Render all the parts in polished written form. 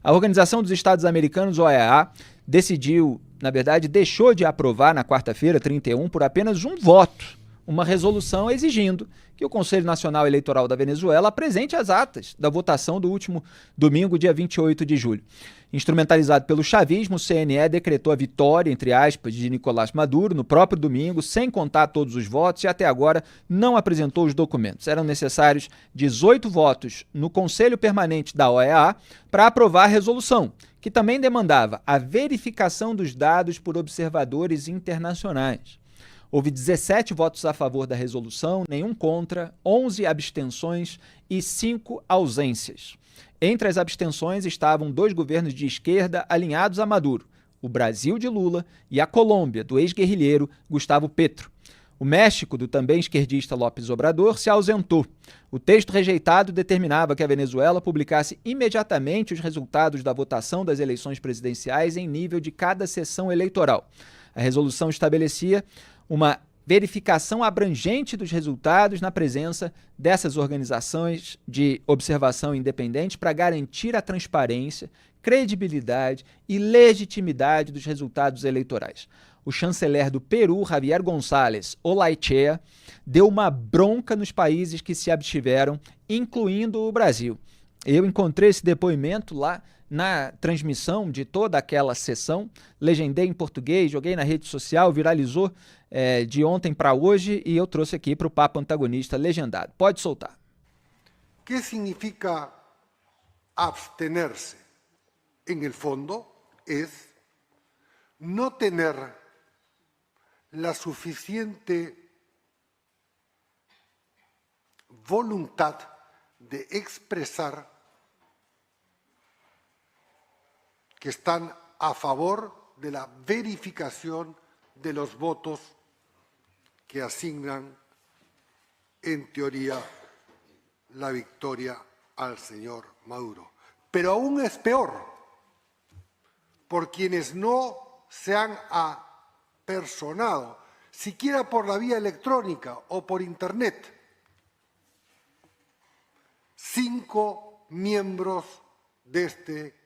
A Organização dos Estados Americanos, OEA, deixou de aprovar na quarta-feira, 31, por apenas um voto, uma resolução exigindo que o Conselho Nacional Eleitoral da Venezuela apresente as atas da votação do último domingo, dia 28 de julho. Instrumentalizado pelo chavismo, o CNE decretou a vitória, entre aspas, de Nicolás Maduro no próprio domingo, sem contar todos os votos, e até agora não apresentou os documentos. Eram necessários 18 votos no Conselho Permanente da OEA para aprovar a resolução, que também demandava a verificação dos dados por observadores internacionais. Houve 17 votos a favor da resolução, nenhum contra, 11 abstenções e 5 ausências. Entre as abstenções estavam 2 governos de esquerda alinhados a Maduro, o Brasil de Lula e a Colômbia, do ex-guerrilheiro Gustavo Petro. O México, do também esquerdista López Obrador, se ausentou. O texto rejeitado determinava que a Venezuela publicasse imediatamente os resultados da votação das eleições presidenciais em nível de cada sessão eleitoral. A resolução estabelecia uma verificação abrangente dos resultados na presença dessas organizações de observação independente para garantir a transparência, credibilidade e legitimidade dos resultados eleitorais. O chanceler do Peru, Javier González Olaichea, deu uma bronca nos países que se abstiveram, incluindo o Brasil. Eu encontrei esse depoimento lá na transmissão de toda aquela sessão, legendei em português, joguei na rede social, viralizou de ontem para hoje e eu trouxe aqui para o Papo Antagonista legendado. Pode soltar. O que significa abstenerse? En el fondo es no tener la suficiente voluntad de expresar que están a favor de la verificación de los votos que asignan, en teoría, la victoria al señor Maduro. Pero aún es peor, por quienes no se han apersonado, siquiera por la vía electrónica o por Internet, 5 miembros de este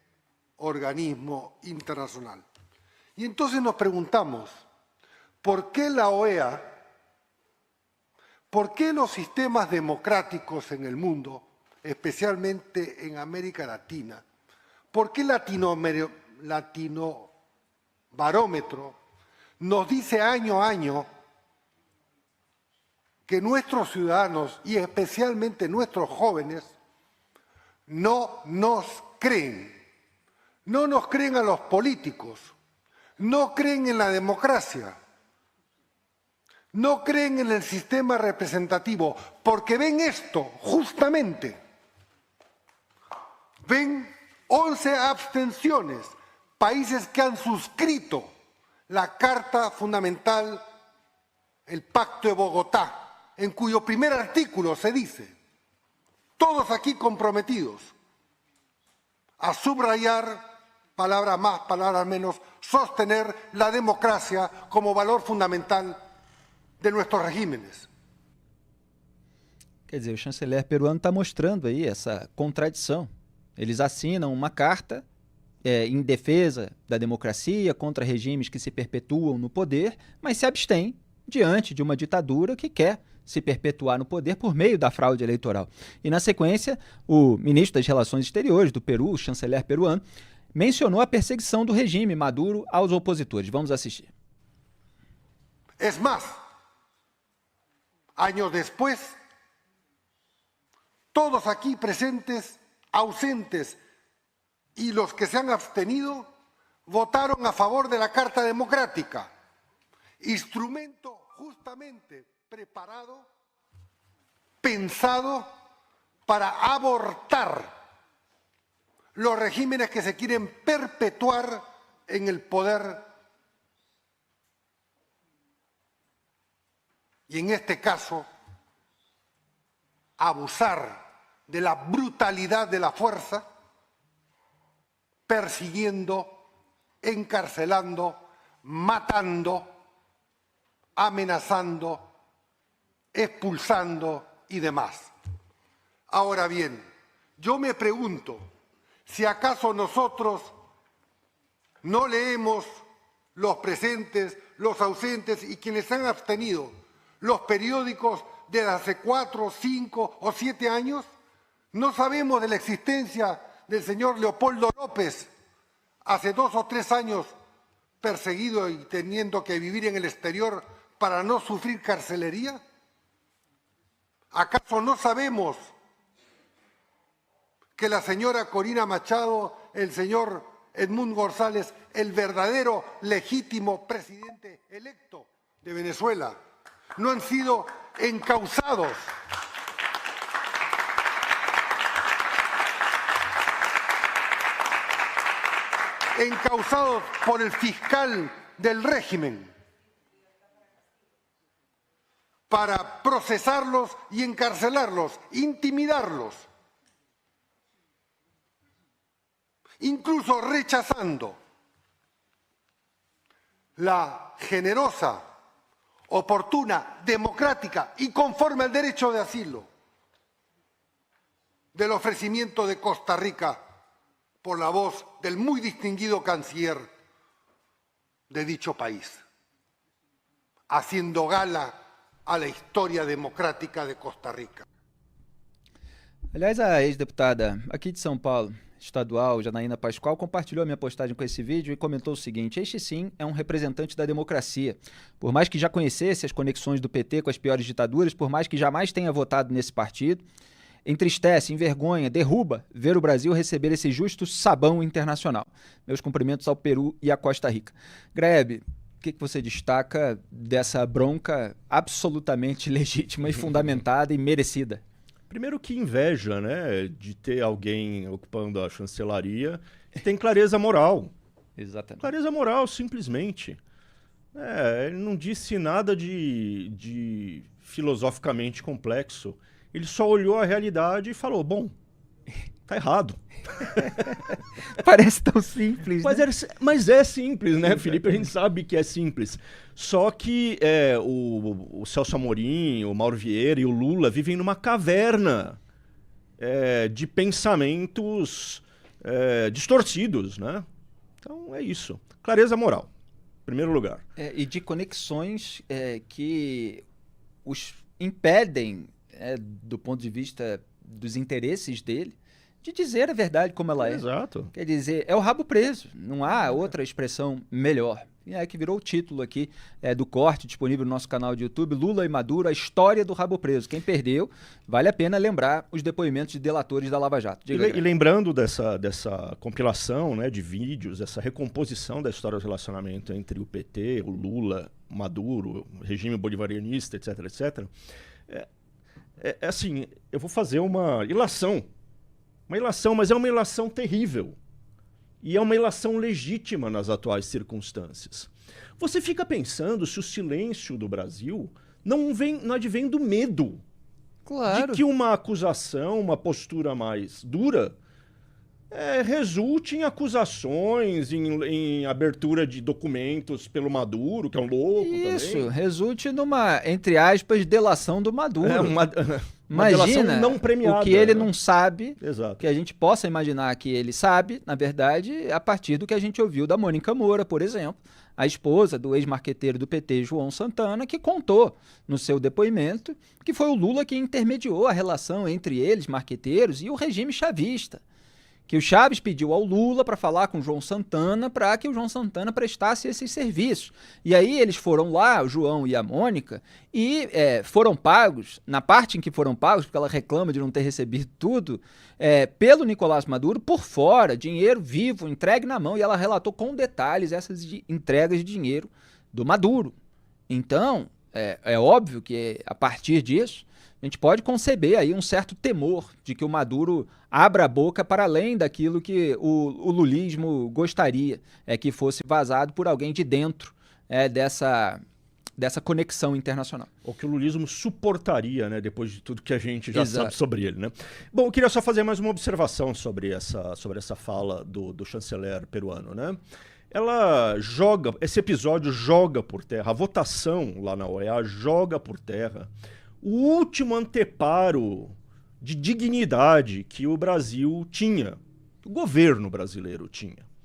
organismo internacional. Y entonces nos preguntamos, ¿por qué la OEA, por qué los sistemas democráticos en el mundo, especialmente en América Latina, por qué Latinobarómetro nos dice año a año que nuestros ciudadanos y especialmente nuestros jóvenes no nos creen? No nos creen a los políticos, no creen en la democracia, no creen en el sistema representativo, porque ven esto, justamente. Ven 11 abstenciones, países que han suscrito la Carta Fundamental, el Pacto de Bogotá, en cuyo primer artículo se dice, todos aquí comprometidos a subrayar, palabras más, palabras menos, sostener la democracia como valor fundamental de nuestros regímenes. Quer dizer, o chanceler peruano está mostrando aí essa contradição. Eles assinam uma carta em defesa da democracia, contra regimes que se perpetuam no poder, mas se abstêm diante de uma ditadura que quer se perpetuar no poder por meio da fraude eleitoral. E, na sequência, o ministro das Relações Exteriores do Peru, o chanceler peruano, mencionou a perseguição do regime Maduro aos opositores. Vamos assistir. Es más, años después, todos aquí presentes, ausentes y los que se han abstenido, votaron a favor de la Carta Democrática, instrumento justamente preparado, pensado para abortar los regímenes que se quieren perpetuar en el poder y en este caso abusar de la brutalidad de la fuerza, persiguiendo, encarcelando, matando, amenazando, expulsando y demás. Ahora bien, yo me pregunto, si acaso nosotros no leemos, los presentes, los ausentes y quienes han abstenido, los periódicos desde hace 4, 5 o 7 años, no sabemos de la existencia del señor Leopoldo López, hace 2 o 3 años perseguido y teniendo que vivir en el exterior para no sufrir carcelería. ¿Acaso no sabemos que la señora Corina Machado, el señor Edmundo González, el verdadero legítimo presidente electo de Venezuela, no han sido encausados por el fiscal del régimen para procesarlos y encarcelarlos, intimidarlos, incluso rechazando la generosa, oportuna, democrática y conforme al derecho de asilo del ofrecimiento de Costa Rica por la voz del muy distinguido canciller de dicho país, haciendo gala a la história democrática de Costa Rica. Aliás, a ex-deputada aqui de São Paulo, estadual, Janaína Pascoal, compartilhou a minha postagem com esse vídeo e comentou o seguinte: este sim é um representante da democracia. Por mais que já conhecesse as conexões do PT com as piores ditaduras, por mais que jamais tenha votado nesse partido, entristece, envergonha, derruba ver o Brasil receber esse justo sabão internacional. Meus cumprimentos ao Peru e à Costa Rica. Graeb, o que você destaca dessa bronca absolutamente legítima e fundamentada e merecida? Primeiro, que inveja, né, de ter alguém ocupando a chancelaria que tem clareza moral. Exatamente. Clareza moral, simplesmente. Ele não disse nada de filosoficamente complexo. Ele só olhou a realidade e falou, bom, tá errado. Parece tão simples, mas é simples, né, Felipe? A gente sabe que é simples. Só que o Celso Amorim, o Mauro Vieira e o Lula vivem numa caverna de pensamentos distorcidos, né? Então é isso. Clareza moral, em primeiro lugar. E de conexões que os impedem, do ponto de vista dos interesses dele, de dizer a verdade como ela é. Exato. Quer dizer, é o rabo preso, não há outra expressão melhor. E é que virou o título aqui do corte disponível no nosso canal de YouTube, Lula e Maduro, a história do rabo preso. Quem perdeu, vale a pena lembrar os depoimentos de delatores da Lava Jato. E lembrando dessa compilação, né, de vídeos, essa recomposição da história do relacionamento entre o PT, o Lula, Maduro, o regime bolivarianista, etc, etc. Assim, eu vou fazer uma ilação, mas é uma ilação terrível. E é uma ilação legítima nas atuais circunstâncias. Você fica pensando se o silêncio do Brasil não advém do medo. Claro. De que uma acusação, uma postura mais dura, resulte em acusações, em abertura de documentos pelo Maduro, que é um louco também. Isso, resulte numa, entre aspas, delação do Maduro. Uma delação não premiada, o que ele não sabe, Exato. que a gente possa imaginar que ele sabe, na verdade, a partir do que a gente ouviu da Mônica Moura, por exemplo, a esposa do ex-marqueteiro do PT, João Santana, que contou no seu depoimento que foi o Lula que intermediou a relação entre eles, marqueteiros, e o regime chavista. Que o Chaves pediu ao Lula para falar com o João Santana para que o João Santana prestasse esses serviços. E aí eles foram lá, o João e a Mônica, e foram pagos, na parte em que foram pagos, porque ela reclama de não ter recebido tudo, pelo Nicolás Maduro por fora, dinheiro vivo, entregue na mão, e ela relatou com detalhes essas entregas de dinheiro do Maduro. Então, é óbvio que a partir disso, a gente pode conceber aí um certo temor de que o Maduro abra a boca para além daquilo que o lulismo gostaria, que fosse vazado por alguém de dentro dessa conexão internacional. Ou que o lulismo suportaria, né, depois de tudo que a gente já sabe sobre ele, né? Bom, eu queria só fazer mais uma observação sobre essa fala do chanceler peruano, né? Esse episódio joga por terra, a votação lá na OEA joga por terra o último anteparo de dignidade que o Brasil tinha o governo brasileiro tinha.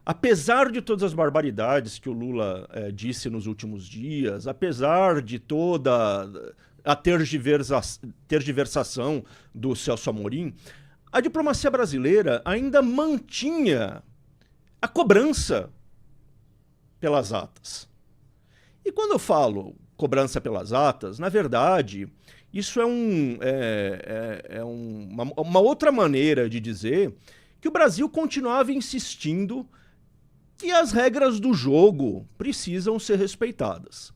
Apesar de todas as barbaridades que o Lula disse nos últimos dias, apesar de toda a tergiversação do Celso Amorim, a diplomacia brasileira ainda mantinha a cobrança pelas atas. E quando eu falo cobrança pelas atas, na verdade, isso é uma outra maneira de dizer que o Brasil continuava insistindo que as regras do jogo precisam ser respeitadas.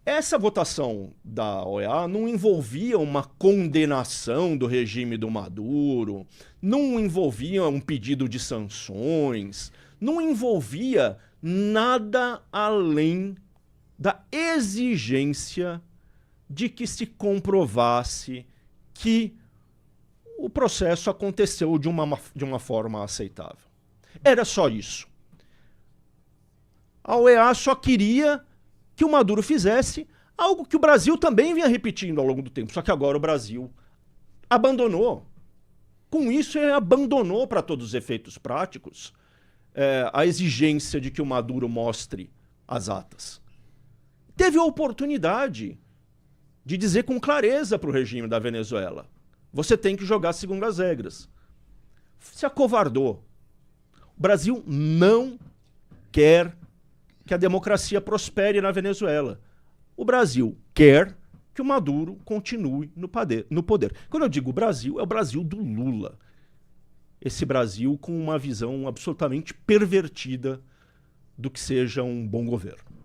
Essa votação da OEA não envolvia uma condenação do regime do Maduro, não envolvia um pedido de sanções, não envolvia nada além da exigência de que se comprovasse que o processo aconteceu de uma forma aceitável. Era só isso. A OEA só queria que o Maduro fizesse algo que o Brasil também vinha repetindo ao longo do tempo, só que agora o Brasil abandonou. Com isso, ele abandonou, para todos os efeitos práticos, a exigência de que o Maduro mostre as atas. Teve a oportunidade de dizer com clareza para o regime da Venezuela: você tem que jogar segundo as regras. Se acovardou. O Brasil não quer que a democracia prospere na Venezuela. O Brasil quer que o Maduro continue no poder. Quando eu digo Brasil, é o Brasil do Lula. Esse Brasil com uma visão absolutamente pervertida do que seja um bom governo.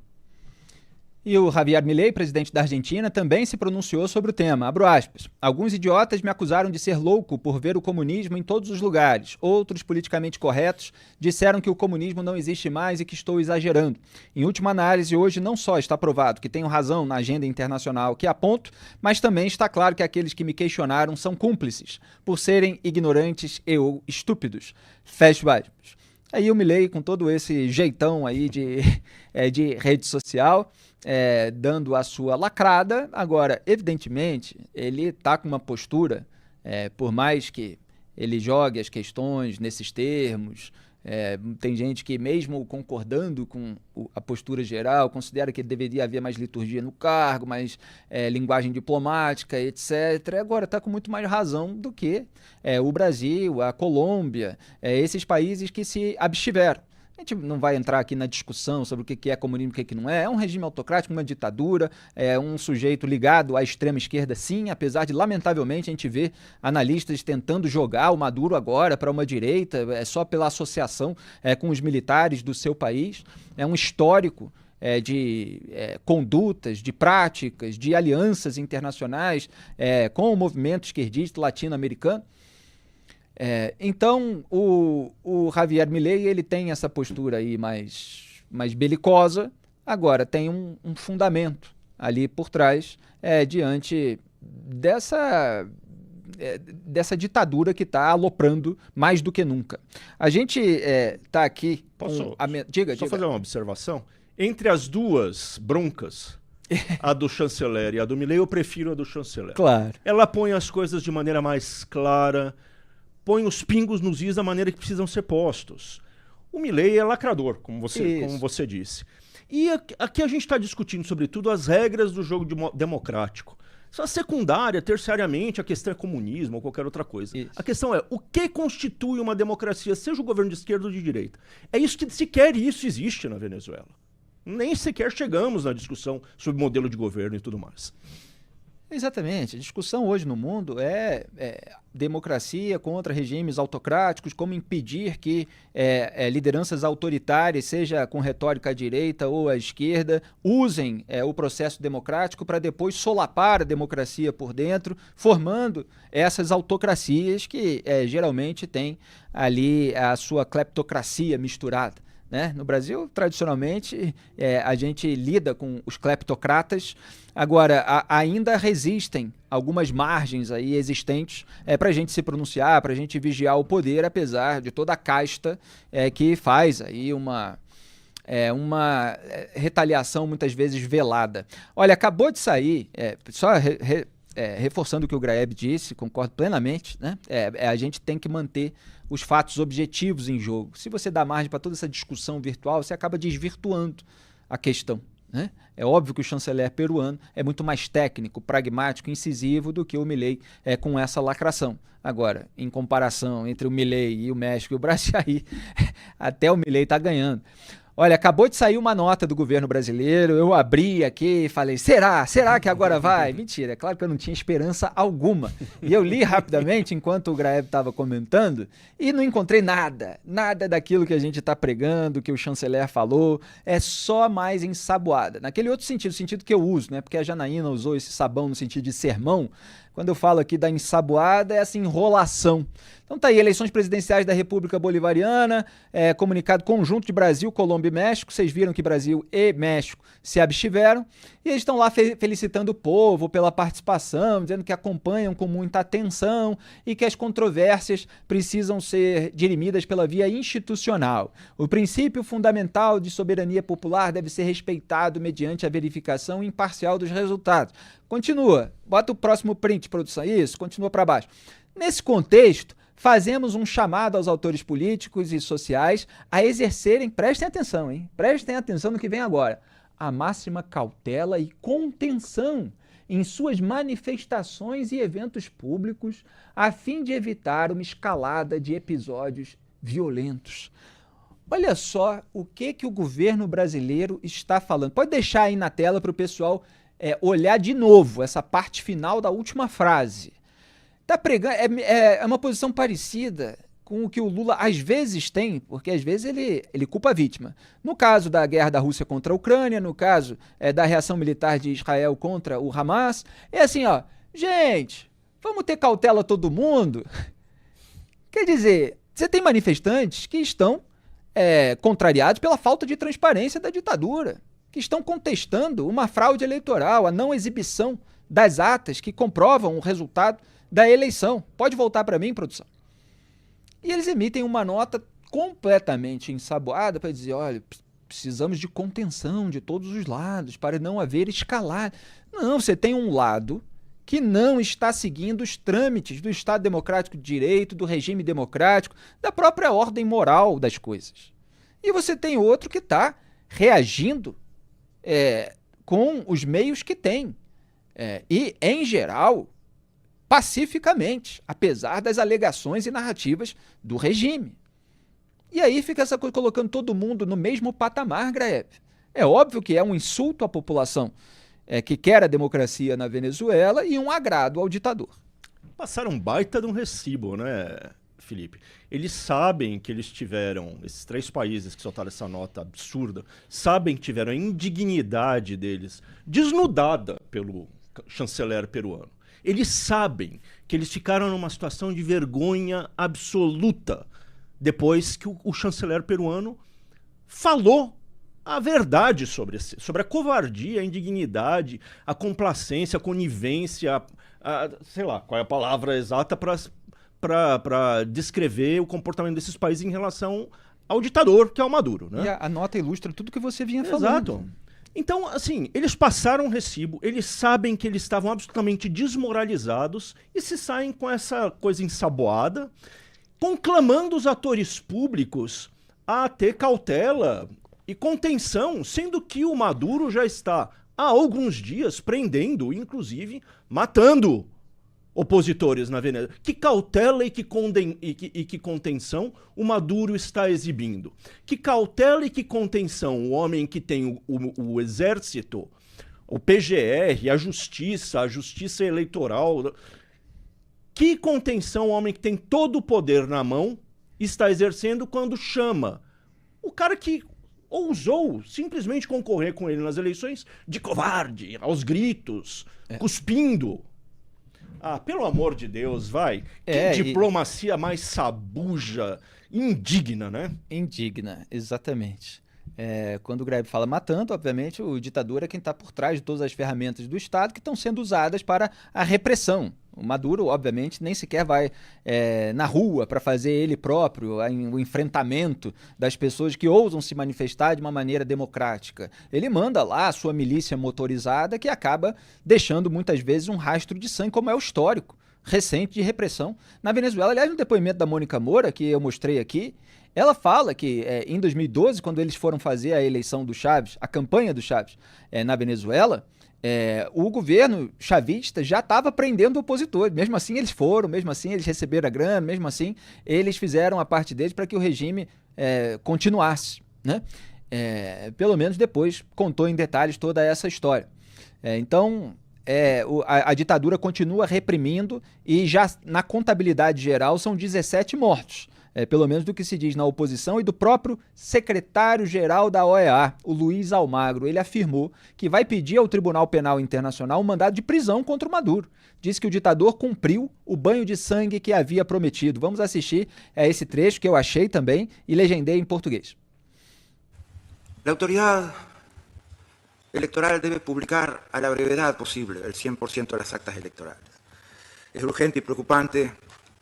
E o Javier Milei, presidente da Argentina, também se pronunciou sobre o tema. Abro aspas. Alguns idiotas me acusaram de ser louco por ver o comunismo em todos os lugares. Outros, politicamente corretos, disseram que o comunismo não existe mais e que estou exagerando. Em última análise, hoje não só está provado que tenho razão na agenda internacional que aponto, mas também está claro que aqueles que me questionaram são cúmplices, por serem ignorantes e ou estúpidos. Fecho aspas. Aí o Milei, com todo esse jeitão aí de rede social, dando a sua lacrada. Agora, evidentemente, ele está com uma postura, por mais que ele jogue as questões nesses termos, tem gente que, mesmo concordando com a postura geral, considera que deveria haver mais liturgia no cargo, mais linguagem diplomática, etc. Agora está com muito mais razão do que o Brasil, a Colômbia, esses países que se abstiveram. A gente não vai entrar aqui na discussão sobre o que é comunismo e o que não é. É um regime autocrático, uma ditadura, é um sujeito ligado à extrema esquerda, sim, apesar de, lamentavelmente, a gente ver analistas tentando jogar o Maduro agora para uma direita, só pela associação com os militares do seu país. É um histórico de condutas, de práticas, de alianças internacionais com o movimento esquerdista latino-americano. Então, o Javier Milei, ele tem essa postura aí mais belicosa. Agora, tem um fundamento ali por trás, diante dessa ditadura que está aloprando mais do que nunca. A gente está aqui... Diga. Fazer uma observação? Entre as duas broncas, a do chanceler e a do Milei, eu prefiro a do chanceler. Claro. Ela põe as coisas de maneira mais clara, põe os pingos nos is da maneira que precisam ser postos. O Milei é lacrador, como você disse. E aqui a gente está discutindo, sobretudo, as regras do jogo democrático. Só secundária, terciariamente, a questão é comunismo ou qualquer outra coisa. Isso. A questão é, o que constitui uma democracia, seja o governo de esquerda ou de direita? É isso que sequer isso existe na Venezuela. Nem sequer chegamos na discussão sobre modelo de governo e tudo mais. Exatamente. A discussão hoje no mundo é democracia contra regimes autocráticos, como impedir que lideranças autoritárias, seja com retórica à direita ou à esquerda, usem o processo democrático para depois solapar a democracia por dentro, formando essas autocracias que geralmente têm ali a sua cleptocracia misturada. No Brasil, tradicionalmente, a gente lida com os cleptocratas. Agora, ainda resistem algumas margens aí existentes para a gente se pronunciar, para a gente vigiar o poder, apesar de toda a casta que faz aí uma retaliação muitas vezes velada. Olha, acabou de sair, reforçando o que o Graeb disse, concordo plenamente, né? A gente tem que manter os fatos objetivos em jogo. Se você dá margem para toda essa discussão virtual, você acaba desvirtuando a questão, né? É óbvio que o chanceler peruano é muito mais técnico, pragmático, incisivo do que o Milei com essa lacração. Agora, em comparação entre o Milei e o México e o Brasil, aí até o Milei está ganhando. Olha, acabou de sair uma nota do governo brasileiro, eu abri aqui e falei, será que agora vai? Mentira, é claro que eu não tinha esperança alguma. E eu li rapidamente enquanto o Graeb estava comentando e não encontrei nada daquilo que a gente está pregando, que o chanceler falou, é só mais ensaboada. Naquele outro sentido, o sentido que eu uso, né? Porque a Janaína usou esse sabão no sentido de sermão. Quando eu falo aqui da ensaboada, é essa enrolação. Então tá aí, eleições presidenciais da República Bolivariana, comunicado conjunto de Brasil, Colômbia e México. Vocês viram que Brasil e México se abstiveram. E eles estão lá felicitando o povo pela participação, dizendo que acompanham com muita atenção e que as controvérsias precisam ser dirimidas pela via institucional. O princípio fundamental de soberania popular deve ser respeitado mediante a verificação imparcial dos resultados. Continua, bota o próximo print, produção, isso, continua para baixo. Nesse contexto, fazemos um chamado aos autores políticos e sociais a exercerem, prestem atenção, hein? Prestem atenção no que vem agora, a máxima cautela e contenção em suas manifestações e eventos públicos, a fim de evitar uma escalada de episódios violentos. Olha só o que o governo brasileiro está falando. Pode deixar aí na tela para o pessoal olhar de novo essa parte final da última frase. Tá pregando, é uma posição parecida com o que o Lula às vezes tem, porque às vezes ele culpa a vítima. No caso da guerra da Rússia contra a Ucrânia, no caso da reação militar de Israel contra o Hamas, é assim, ó, gente, vamos ter cautela todo mundo? Quer dizer, você tem manifestantes que estão contrariados pela falta de transparência da ditadura, que estão contestando uma fraude eleitoral, a não exibição das atas que comprovam o resultado da eleição. Pode voltar para mim, produção. E eles emitem uma nota completamente ensaboada para dizer, olha, precisamos de contenção de todos os lados para não haver escalada. Não, você tem um lado que não está seguindo os trâmites do Estado Democrático de Direito, do regime democrático, da própria ordem moral das coisas. E você tem outro que está reagindo com os meios que tem. E, em geral, pacificamente, apesar das alegações e narrativas do regime. E aí fica essa coisa colocando todo mundo no mesmo patamar, Graeb. É óbvio que é um insulto à população que quer a democracia na Venezuela e um agrado ao ditador. Passaram um baita de um recibo, né, Felipe? Eles sabem que eles tiveram, esses 3 países que soltaram essa nota absurda, sabem que tiveram a indignidade deles desnudada pelo chanceler peruano. Eles sabem que eles ficaram numa situação de vergonha absoluta depois que o chanceler peruano falou a verdade sobre a covardia, a indignidade, a complacência, a conivência, sei lá qual é a palavra exata para descrever o comportamento desses países em relação ao ditador, que é o Maduro, né? E a nota ilustra tudo que você vinha falando. Exato. Então, assim, eles passaram um recibo, eles sabem que eles estavam absolutamente desmoralizados e se saem com essa coisa ensaboada, conclamando os atores públicos a ter cautela e contenção, sendo que o Maduro já está há alguns dias prendendo, inclusive matando opositores na Venezuela. Que cautela e que contenção o Maduro está exibindo? Que cautela e que contenção o homem que tem o exército, o PGR, a justiça eleitoral, que contenção o homem que tem todo o poder na mão está exercendo quando chama o cara que ousou simplesmente concorrer com ele nas eleições de covarde, aos gritos, cuspindo. Ah, pelo amor de Deus, vai. Que diplomacia mais sabuja, indigna, né? Indigna, exatamente. Quando o Graeb fala matando, obviamente o ditador é quem está por trás de todas as ferramentas do Estado que estão sendo usadas para a repressão. O Maduro, obviamente, nem sequer vai na rua para fazer ele próprio o enfrentamento das pessoas que ousam se manifestar de uma maneira democrática. Ele manda lá a sua milícia motorizada que acaba deixando muitas vezes um rastro de sangue, como é o histórico recente de repressão na Venezuela. Aliás, no depoimento da Mônica Moura, que eu mostrei aqui, ela fala que em 2012, quando eles foram fazer a eleição do Chávez, a campanha do Chávez na Venezuela, o governo chavista já estava prendendo opositores. Mesmo assim eles foram, mesmo assim eles receberam a grana, mesmo assim eles fizeram a parte deles para que o regime continuasse, né? Pelo menos depois contou em detalhes toda essa história. Então a ditadura continua reprimindo e já na contabilidade geral são 17 mortos. Pelo menos do que se diz na oposição e do próprio secretário-geral da OEA, o Luiz Almagro. Ele afirmou que vai pedir ao Tribunal Penal Internacional um mandado de prisão contra o Maduro. Diz que o ditador cumpriu o banho de sangue que havia prometido. Vamos assistir esse trecho que eu achei também e legendei em português. La autoridad electoral debe publicar a la brevedad posible el 100% de las actas electorales. Es urgente y preocupante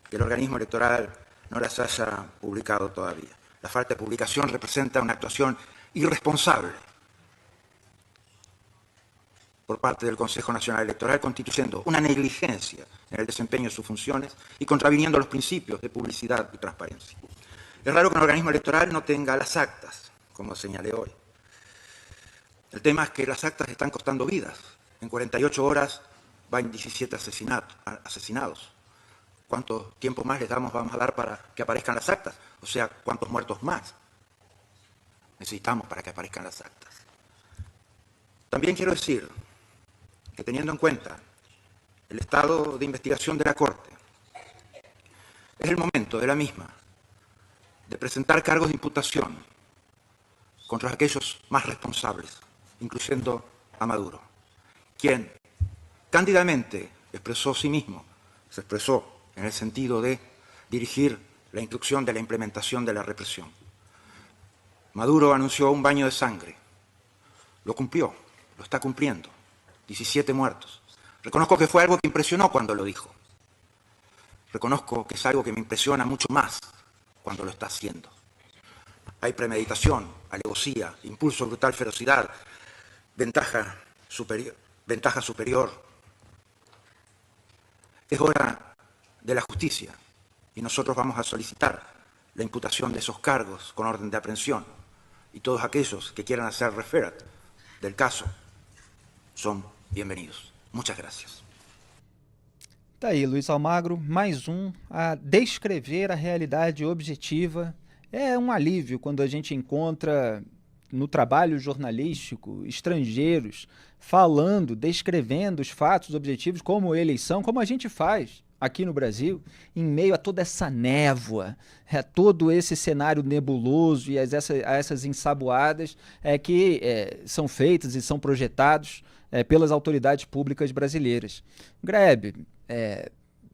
que el organismo electoral no las haya publicado todavía. La falta de publicación representa una actuación irresponsable por parte del Consejo Nacional Electoral, constituyendo una negligencia en el desempeño de sus funciones y contraviniendo los principios de publicidad y transparencia. Es raro que un organismo electoral no tenga las actas, como señalé hoy. El tema es que las actas están costando vidas. En 48 horas van 17 asesinados. ¿Cuánto tiempo más vamos a dar para que aparezcan las actas? O sea, ¿cuántos muertos más necesitamos para que aparezcan las actas? También quiero decir que teniendo en cuenta el estado de investigación de la Corte, es el momento de la misma de presentar cargos de imputación contra aquellos más responsables, incluyendo a Maduro, quien cándidamente expresó sí mismo, se expresó en el sentido de dirigir la instrucción de la implementación de la represión. Maduro anunció un baño de sangre. Lo cumplió, lo está cumpliendo. 17 muertos. Reconozco que fue algo que impresionó cuando lo dijo. Reconozco que es algo que me impresiona mucho más cuando lo está haciendo. Hay premeditación, alevosía, impulso, brutal ferocidad, ventaja superior. Es hora de la justicia y nosotros vamos a solicitar la imputación de esos cargos con orden de aprehensión y todos aquellos que quieran hacer referat del caso son bienvenidos. Muchas gracias. Tá aí, Luiz Almagro, mais a descrever a realidade objetiva. É um alívio quando a gente encontra no trabalho jornalístico estrangeiros falando, descrevendo os fatos objetivos como eleição, como a gente faz aqui no Brasil, em meio a toda essa névoa, a todo esse cenário nebuloso e a essas ensaboadas que são feitas e são projetados pelas autoridades públicas brasileiras. Grebe,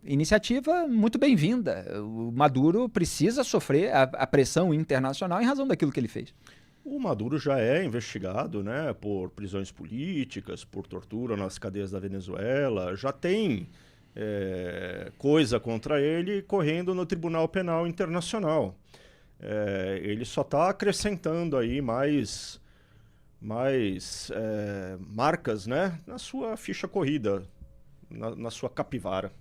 iniciativa muito bem-vinda. O Maduro precisa sofrer a pressão internacional em razão daquilo que ele fez. O Maduro já é investigado, né, por prisões políticas, por tortura nas cadeias da Venezuela, já tem coisa contra ele correndo no Tribunal Penal Internacional. Ele só está acrescentando aí mais marcas, né, na sua ficha corrida, na sua capivara.